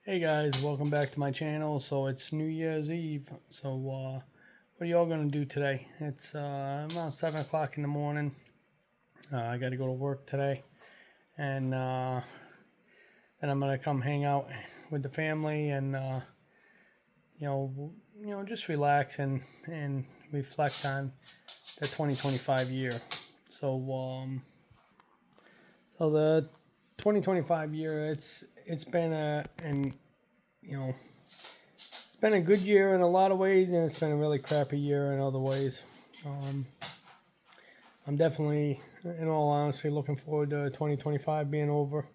Hey guys, welcome back to my channel. So it's New Year's Eve. So what are y'all gonna do today? It's about 7 o'clock in the morning. I got to go to work today, and then I'm gonna come hang out with the family and just relax and reflect on the 2025 year. So so the 2025 year, it's been you know it's been a good year in a lot of ways, and it's been a really crappy year in other ways. I'm definitely, in all honesty, looking forward to 2025 being over.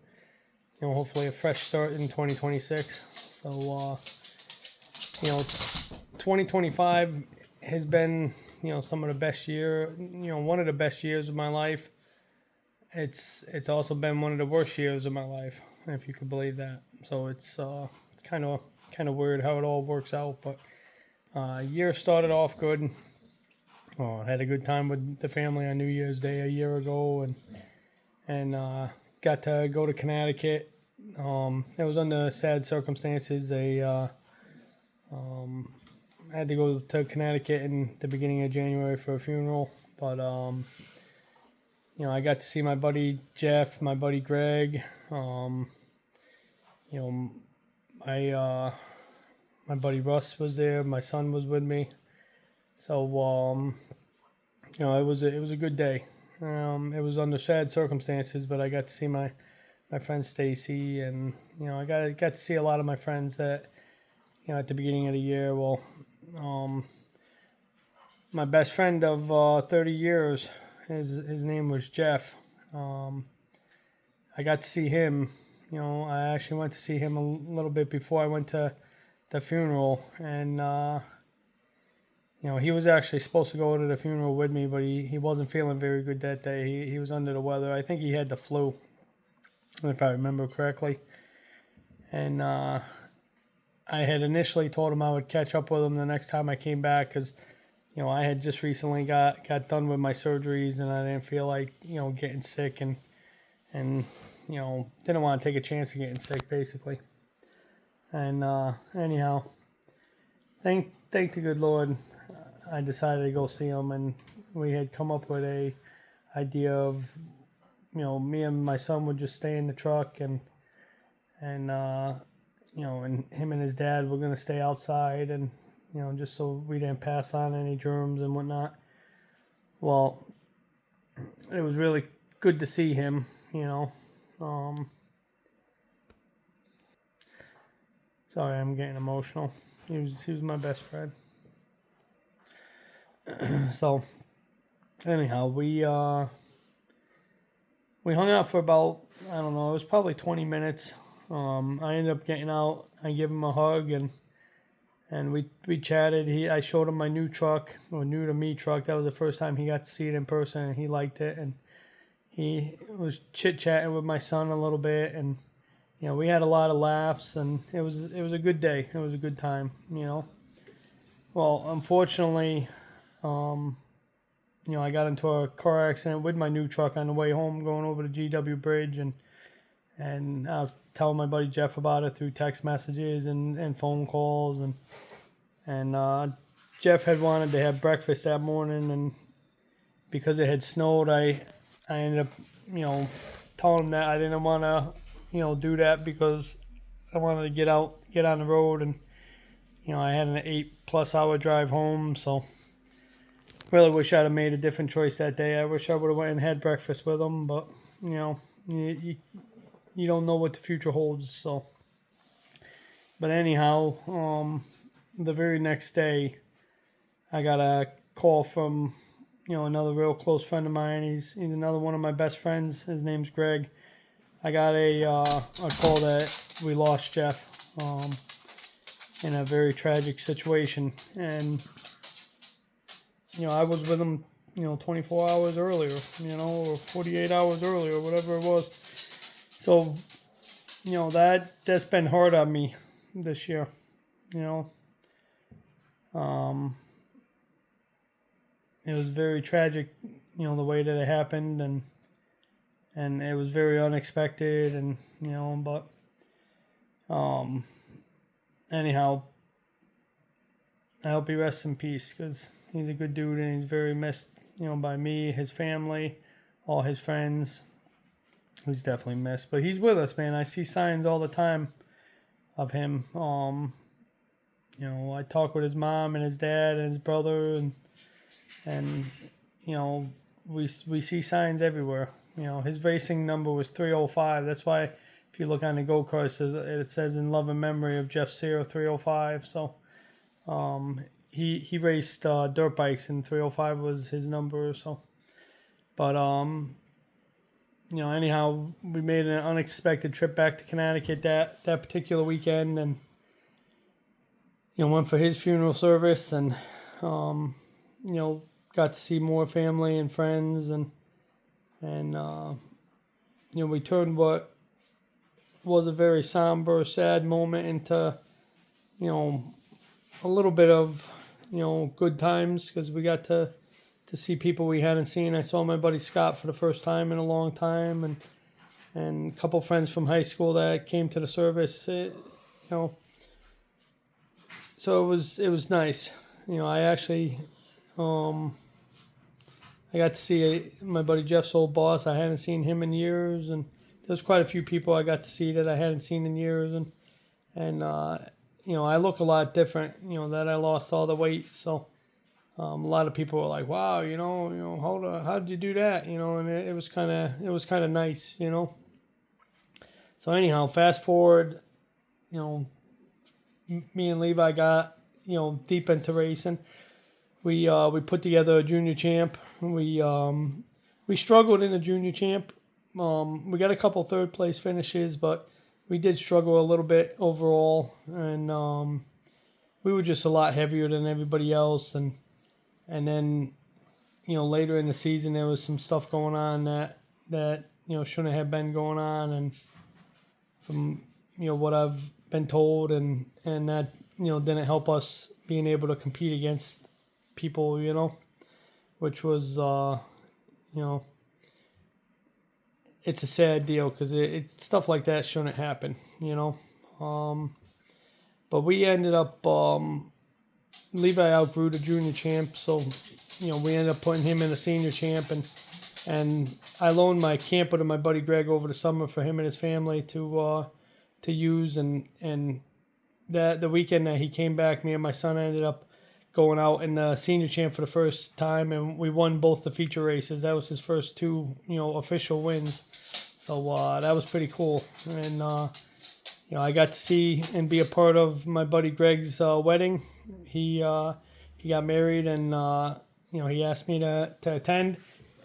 Hopefully a fresh start in 2026. So, 2025 has been, some of the best year, one of the best years of my life. It's also been one of the worst years of my life, if you could believe that. So it's kind of weird how it all works out, but year started off good. I had a good time with the family on New Year's Day a year ago, and got to go to Connecticut. It was under sad circumstances. I had to go to Connecticut in the beginning of January for a funeral, but I got to see my buddy Jeff, my buddy Greg. You know, my buddy Russ was there. My son was with me. So it was a good day. It was under sad circumstances, but I got to see my friend Stacy, and I got to see a lot of my friends that at the beginning of the year. Well, my best friend of 30 years, his name was Jeff. I got to see him. I actually went to see him a little bit before I went to the funeral, and he was actually supposed to go to the funeral with me, but he wasn't feeling very good that day. He was under the weather. I think he had the flu, if I remember correctly. And I had initially told him I would catch up with him the next time I came back, because I had just recently got done with my surgeries, and I didn't feel like getting sick, and didn't want to take a chance of getting sick, basically. And anyhow, thank the good Lord, I decided to go see him, and we had come up with a idea of, me and my son would just stay in the truck, and and him and his dad were gonna stay outside, and just so we didn't pass on any germs and whatnot. Well, it was really good to see him. Sorry, I'm getting emotional. He was my best friend. So anyhow, we hung out for about, I don't know, it was probably 20 minutes. I ended up getting out. I gave him a hug, and we chatted. I showed him my new truck, or new to me truck. That was the first time he got to see it in person, and he liked it. And he was chit chatting with my son a little bit, and we had a lot of laughs, and it was a good day. It was a good time. Well, unfortunately, I got into a car accident with my new truck on the way home, going over the GW Bridge, and I was telling my buddy Jeff about it through text messages and phone calls, and Jeff had wanted to have breakfast that morning, and because it had snowed, I ended up telling him that I didn't want to do that, because I wanted to get on the road, and I had an 8+ hour drive home, so really wish I'd have made a different choice that day. I wish I would have went and had breakfast with him, but you don't know what the future holds. So, but anyhow, the very next day, I got a call from another real close friend of mine. He's another one of my best friends. His name's Greg. I got a call that we lost Jeff in a very tragic situation, and I was with him 24 hours earlier, or 48 hours earlier, whatever it was. So that's been hard on me this year. It was very tragic, the way that it happened, and it was very unexpected, and but anyhow, I hope he rests in peace because he's a good dude and he's very missed, by me, his family, all his friends. He's definitely missed, but he's with us, man. I see signs all the time of him. I talk with his mom and his dad and his brother, and we see signs everywhere. His racing number was 305. That's why if you look on the go-kart, it says in love and memory of Jeff Sear 305. So he raced dirt bikes, and 305 was his number. So, but anyhow, we made an unexpected trip back to Connecticut that particular weekend, and went for his funeral service, and got to see more family and friends, and we turned what was a very somber, sad moment into a little bit of good times because we got to see people we hadn't seen. I saw my buddy Scott for the first time in a long time, and a couple friends from high school that came to the service. So it was nice. I actually I got to see my buddy Jeff's old boss. I hadn't seen him in years, and there's quite a few people I got to see that I hadn't seen in years, and I look a lot different. That I lost all the weight, so. A lot of people were like, "Wow, hold on, how did you do that?" And it was kind of nice, So anyhow, fast forward, me and Levi got deep into racing. We put together a junior champ. We struggled in the junior champ. We got a couple third place finishes, but we did struggle a little bit overall, and we were just a lot heavier than everybody else, and then, later in the season, there was some stuff going on that shouldn't have been going on. And from, what I've been told, and that, didn't help us being able to compete against people, which was, it's a sad deal because stuff like that shouldn't happen, But we ended up, Levi outgrew the junior champ, so we ended up putting him in a senior champ, and I loaned my camper to my buddy Greg over the summer for him and his family to use, and that the weekend that he came back, me and my son ended up going out in the senior champ for the first time, and we won both the feature races. That was his first two official wins, so that was pretty cool, and I got to see and be a part of my buddy Greg's wedding. He got married, and he asked me to attend,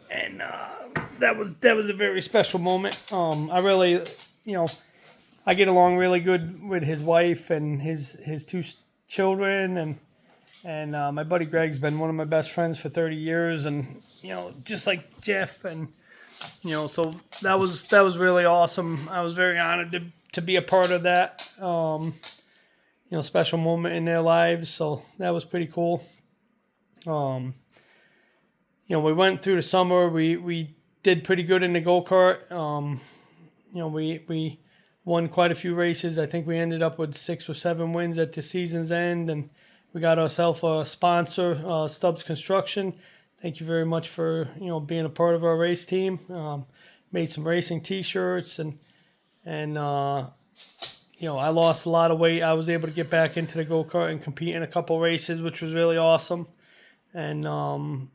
and that was a very special moment. I really, I get along really good with his wife and his two children, and my buddy Greg's been one of my best friends for 30 years, and just like Jeff, and so that was really awesome. I was very honored to be a part of that, special moment in their lives. So that was pretty cool. We went through the summer. We did pretty good in the go-kart. We won quite a few races. I think we ended up with 6 or 7 wins at the season's end, and we got ourselves a sponsor, Stubbs Construction. Thank you very much for being a part of our race team. Made some racing T-shirts, and I lost a lot of weight. I was able to get back into the go-kart and compete in a couple races, which was really awesome. And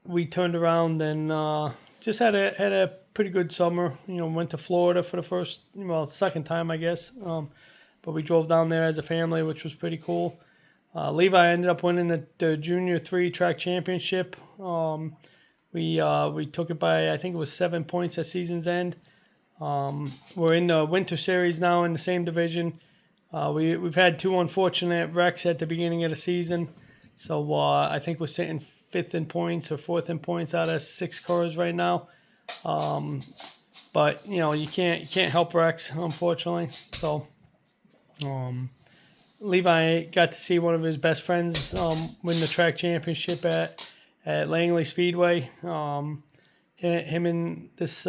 we turned around and just had a pretty good summer. Went to Florida for the second time, I guess. But we drove down there as a family, which was pretty cool. Levi ended up winning the Junior 3 track championship. We took it by, I think it was 7 points at season's end. We're in the winter series now in the same division. We've had 2 unfortunate wrecks at the beginning of the season. So I think we're sitting 5th in points or 4th in points out of 6 cars right now. But you can't help wrecks, unfortunately. So Levi got to see one of his best friends win the track championship at Langley Speedway. Him and this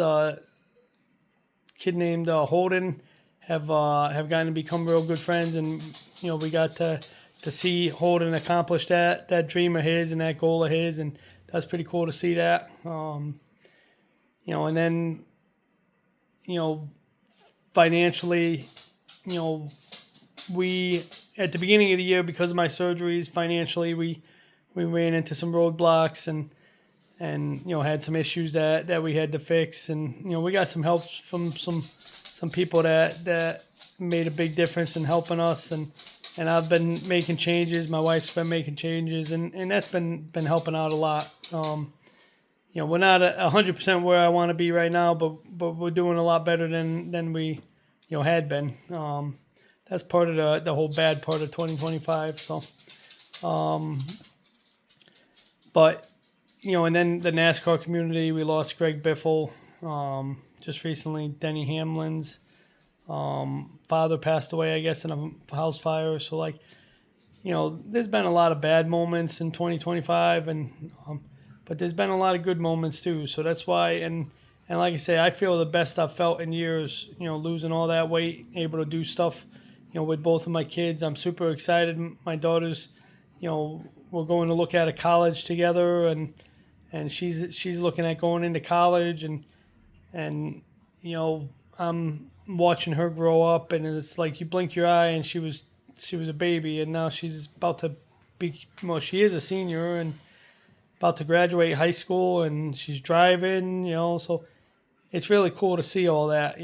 kid named Holden have gotten to become real good friends, and we got to see Holden accomplish that dream of his and that goal of his, and that's pretty cool to see that. And then financially, we at the beginning of the year, because of my surgeries, financially we ran into some roadblocks and had some issues that we had to fix, and we got some help from some people that made a big difference in helping us, and I've been making changes. My wife's been making changes, and that's been helping out a lot. We're not 100% where I want to be right now, but we're doing a lot better than we had been. That's part of the whole bad part of 2025. So, but and then the NASCAR community, we lost Greg Biffle just recently. Denny Hamlin's father passed away, I guess, in a house fire. So there's been a lot of bad moments in 2025, and but there's been a lot of good moments too. So that's why, and like I say, I feel the best I've felt in years. Losing all that weight, able to do stuff, with both of my kids. I'm super excited. My daughters, we're going to look at a college together, and she's looking at going into college, and I'm watching her grow up, and it's like you blink your eye, and she was a baby, and now she's about to be. Well, she is a senior and about to graduate high school, and she's driving. So it's really cool to see all that.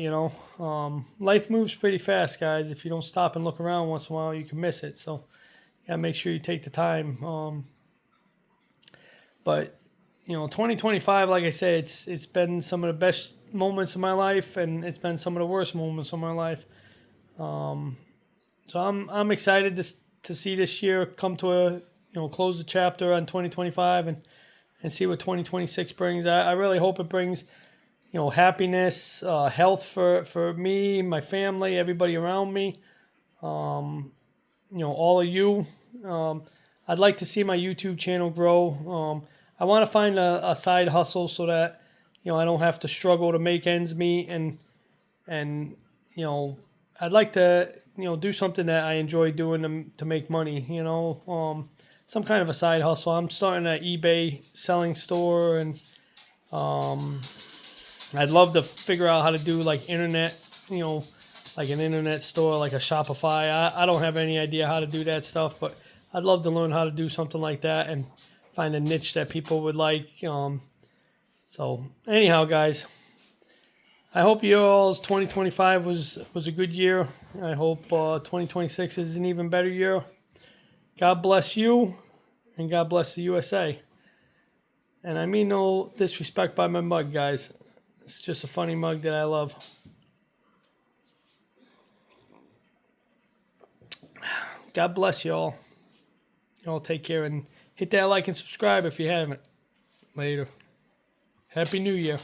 Life moves pretty fast, guys. If you don't stop and look around once in a while, you can miss it. So you gotta make sure you take the time. But 2025, like I said, it's been some of the best moments of my life, and it's been some of the worst moments of my life. So I'm excited to see this year come to a close the chapter on 2025 and see what 2026 brings. I really hope it brings happiness, health for me, my family, everybody around me. All of you. I'd like to see my YouTube channel grow. I want to find a side hustle so that I don't have to struggle to make ends meet, and I'd like to do something that I enjoy doing to make money. Some kind of a side hustle. I'm starting an eBay selling store, and I'd love to figure out how to do like internet, like an internet store, like a Shopify. I don't have any idea how to do that stuff, but I'd love to learn how to do something like that and find a niche that people would like. So anyhow, guys, I hope you all's 2025 was a good year. I hope 2026 is an even better year. God bless you, and God bless the USA. And I mean no disrespect by my mug, guys. It's just a funny mug that I love. God bless you all. Y'all take care, and hit that like and subscribe if you haven't. Later. Happy New Year.